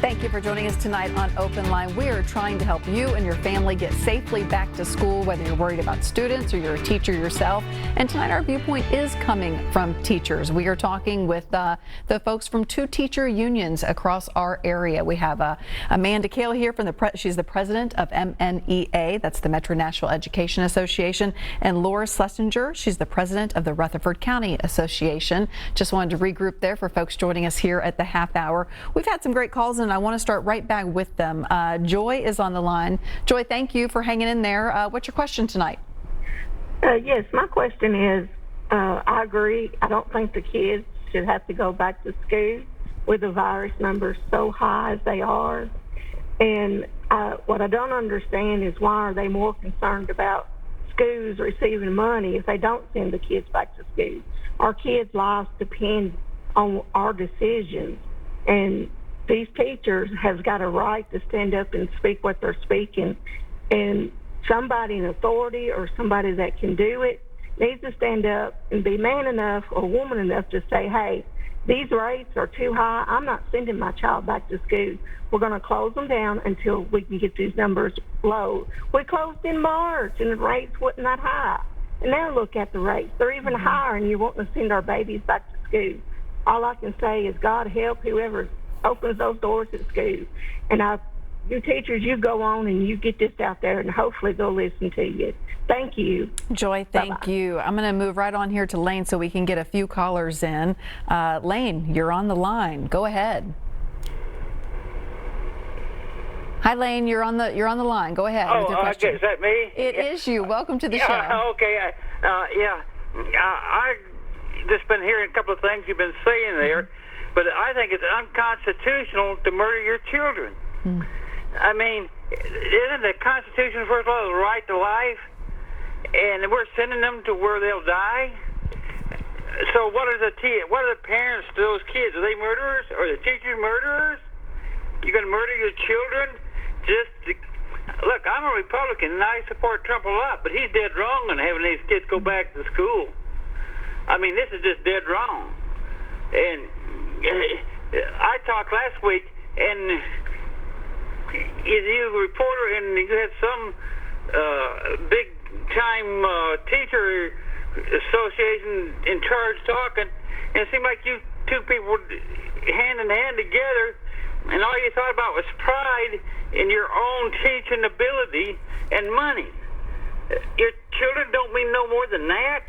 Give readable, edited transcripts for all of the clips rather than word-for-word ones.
Thank you for joining us tonight on Open Line. We are trying to help you and your family get safely back to school, whether you're worried about students or you're a teacher yourself. And tonight our viewpoint is coming from teachers. We are talking with the folks from two teacher unions across our area. We have Amanda Kail here from she's the president of MNEA, that's the Metro Nashville Education Association, and Laura Schlesinger, she's the president of the Rutherford County Association. Just wanted to regroup there for folks joining us here at the half hour. We've had some great calls and I want to start right back with them. Joy is on the line. Joy, thank you for hanging in there. What's your question tonight? Yes, my question is, I agree. I don't think the kids should have to go back to school with the virus numbers so high as they are. And what I don't understand is why are they more concerned about schools receiving money if they don't send the kids back to school? Our kids' lives depend on our decisions. And these teachers has got a right to stand up and speak what they're speaking. And somebody in authority or somebody that can do it needs to stand up and be man enough or woman enough to say, hey, these rates are too high. I'm not sending my child back to school. We're going to close them down until we can get these numbers low. We closed in March and the rates wasn't that high. And now look at the rates. They're even higher and you're wanting to send our babies back to school. All I can say is God help whoever opens those doors at school. And you teachers, you go on and you get this out there and hopefully they'll listen to you. Thank you. Joy, thank you. I'm going to move right on here to Lane so we can get a few callers in. Lane, you're on the line. Go ahead. Hi, Lane. You're on the line. Go ahead with your question. Okay. Is that me? It is you. Welcome to the show. Okay. I just been hearing a couple of things you've been saying there, but I think it's unconstitutional to murder your children. I mean, isn't the Constitution, first of all, the right to life? And we're sending them to where they'll die. So what are the parents to those kids? Are they murderers? Are the teachers murderers? You're going to murder your children? Look, I'm a Republican and I support Trump a lot, but he's dead wrong on having these kids go back to school. I mean, this is just dead wrong. And I talked last week, and you a reporter, and you had some big-time teacher association in charge talking, and it seemed like you two people were hand in hand together, and all you thought about was pride in your own teaching ability and money. Your children don't mean no more than that.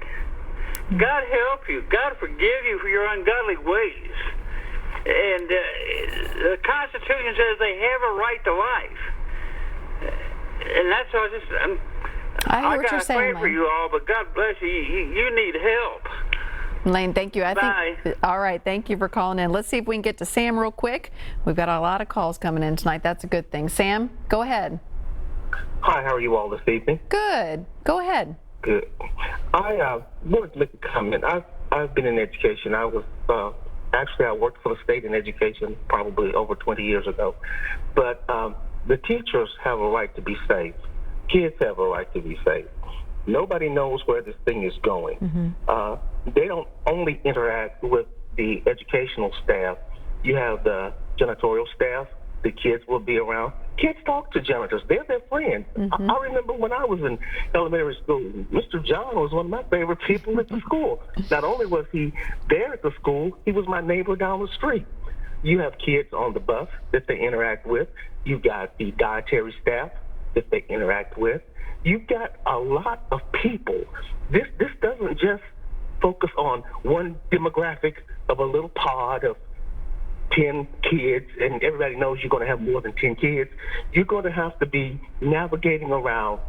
God help you. God forgive you for your ungodly ways. And the Constitution says they have a right to life. And that's all. I hear what you're saying, I gotta pray for Lane. you all, but God bless you. You need help. Lane, thank you. Bye. All right, thank you for calling in. Let's see if we can get to Sam real quick. We've got a lot of calls coming in tonight. That's a good thing. Sam, go ahead. Hi, how are you all this evening? Good. Go ahead. Good. I wanted to make a comment. I've been in education. I was I worked for the state in education probably over 20 years ago. But the teachers have a right to be safe. Kids have a right to be safe. Nobody knows where this thing is going. They don't only interact with the educational staff. You have the janitorial staff. The kids will be around. Kids talk to janitors. They're their friends. I remember when I was in elementary school, Mr. John was one of my favorite people at the school. Not only was he there at the school, he was my neighbor down the street. You have kids on the bus that they interact with. You've got the dietary staff that they interact with. You've got a lot of people. This doesn't just focus on one demographic of a little pod of 10 kids, and everybody knows you're going to have more than 10 kids. You're going to have to be navigating around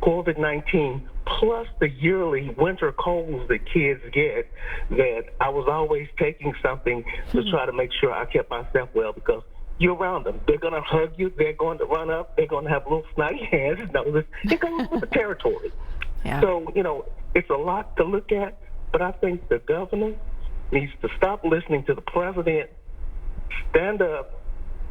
COVID-19 plus the yearly winter colds that kids get, that I was always taking something to try to make sure I kept myself well, because you're around them. They're going to hug you. They're going to run up. They're going to have little snotty hands. It goes with the territory. Yeah. So, it's a lot to look at, but I think the governor needs to stop listening to the president. Stand up,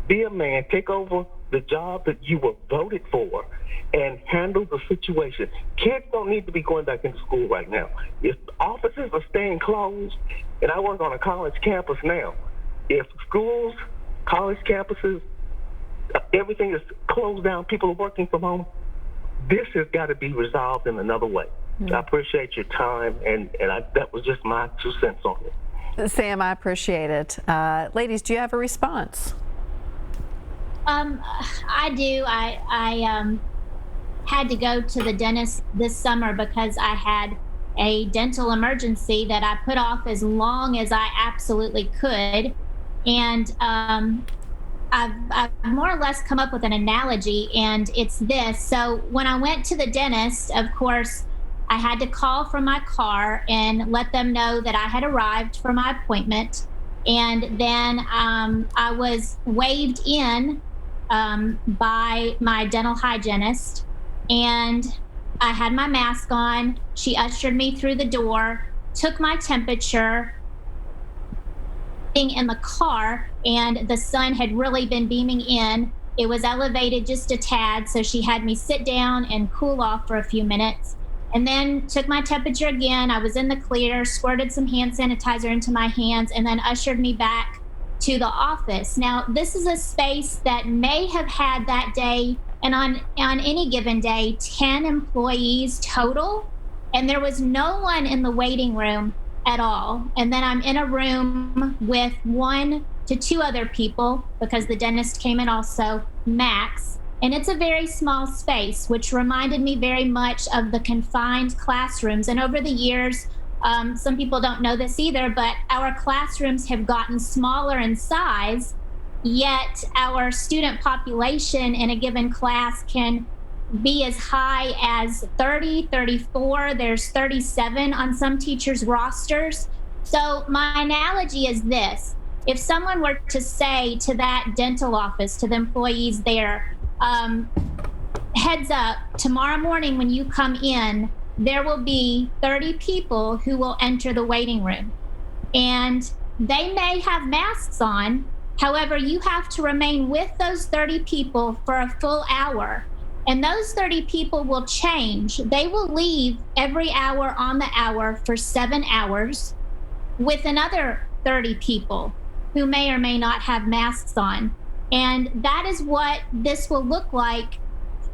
be a man, take over the job that you were voted for, and handle the situation. Kids don't need to be going back into school right now. If offices are staying closed, and I work on a college campus now, if schools, college campuses everything is closed down. People are working from home. This has got to be resolved in another way. I appreciate your time, and that was just my 2 cents on it. Sam, I appreciate it. Ladies, do you have a response? I do. I had to go to the dentist this summer because I had a dental emergency that I put off as long as I absolutely could. And I've more or less come up with an analogy, and it's this. So when I went to the dentist, of course, I had to call from my car and let them know that I had arrived for my appointment. And then I was waved in by my dental hygienist, and I had my mask on. She ushered me through the door, took my temperature in the car, and the sun had really been beaming in. It was elevated just a tad, so she had me sit down and cool off for a few minutes, and then took my temperature again. I was in the clear, squirted some hand sanitizer into my hands, and then ushered me back to the office. Now, this is a space that may have had that day, and on any given day, 10 employees total, and there was no one in the waiting room at all. And then I'm in a room with 1 to 2 other people, because the dentist came in also, max. And it's a very small space, which reminded me very much of the confined classrooms. And over the years, some people don't know this either, but our classrooms have gotten smaller in size, yet our student population in a given class can be as high as 30, 34. There's 37 on some teachers' rosters. So my analogy is this. If someone were to say to that dental office, to the employees there, heads up, tomorrow morning when you come in, there will be 30 people who will enter the waiting room. And they may have masks on. However, you have to remain with those 30 people for a full hour. And those 30 people will change. They will leave every hour on the hour for 7 hours with another 30 people who may or may not have masks on. And that is what this will look like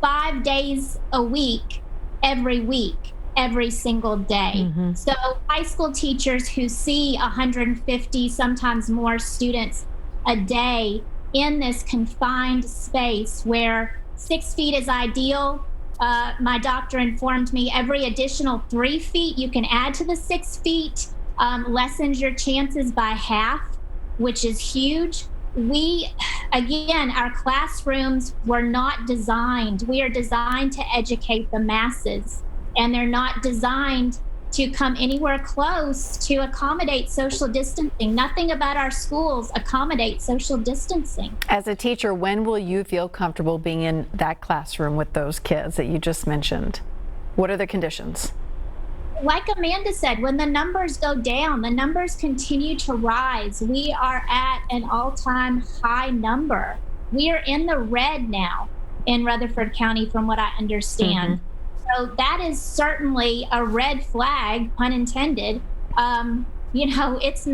5 days a week, every single day. So high school teachers who see 150, sometimes more students a day in this confined space where 6 feet is ideal. My doctor informed me every additional 3 feet you can add to the 6 feet lessens your chances by half, which is huge. Our classrooms were not designed. We are designed to educate the masses, and they're not designed to come anywhere close to accommodate social distancing. Nothing about our schools accommodates social distancing. As a teacher, when will you feel comfortable being in that classroom with those kids that you just mentioned? What are the conditions? Like Amanda said, when the numbers go down, the numbers continue to rise. We are at an all-time high number. We are in the red now in Rutherford County, from what I understand. So that is certainly a red flag, pun intended. It's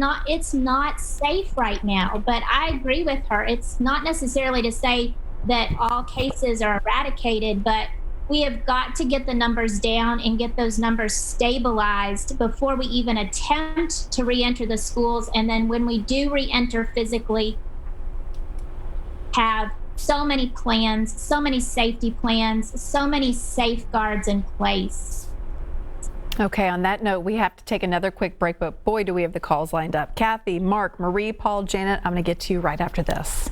not safe right now, but I agree with her. It's not necessarily to say that all cases are eradicated, but we have got to get the numbers down and get those numbers stabilized before we even attempt to re-enter the schools. And then when we do re-enter physically, have so many plans, so many safety plans, so many safeguards in place. Okay, on that note, we have to take another quick break, but boy, do we have the calls lined up. Kathy, Mark, Marie, Paul, Janet, I'm going to get to you right after this.